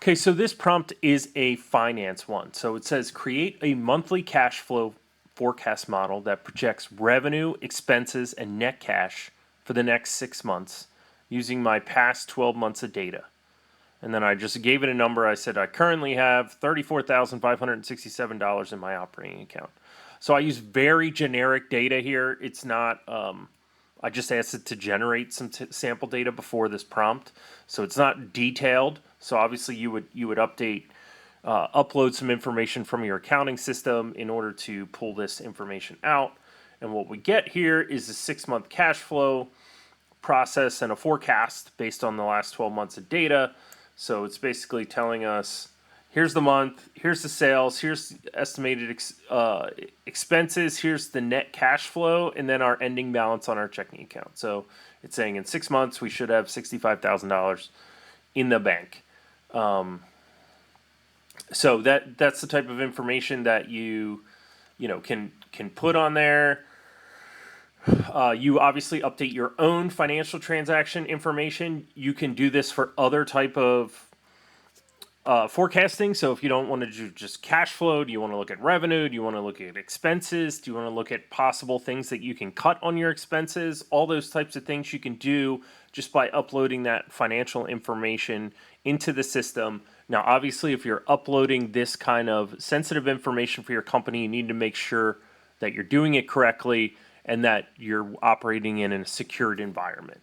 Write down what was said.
Okay, so this prompt is a finance one. So it says create a monthly cash flow forecast model that projects revenue, expenses, and net cash for the next 6 months using my past 12 months of data. And then I just gave it a number. I said I currently have $34,567 in my operating account. So I use very generic data here. It's not, I just asked it to generate some sample data before this prompt. So it's not detailed. So obviously you would upload some information from your accounting system in order to pull this information out. And what we get here is a 6 month cash flow process and a forecast based on the last 12 months of data. So it's basically telling us, here's the month, here's the sales, here's the estimated expenses, here's the net cash flow, and then our ending balance on our checking account. So it's saying in 6 months we should have $65,000 in the bank. So that's the type of information that you can put on there. You obviously update your own financial transaction information. You can do this for other type of forecasting. So if you don't want to do just cash flow, do you want to look at revenue? Do you want to look at expenses? Do you want to look at possible things that you can cut on your expenses? All those types of things you can do just by uploading that financial information into the system. Now, obviously, if you're uploading this kind of sensitive information for your company, you need to make sure that you're doing it correctly and that you're operating in a secured environment.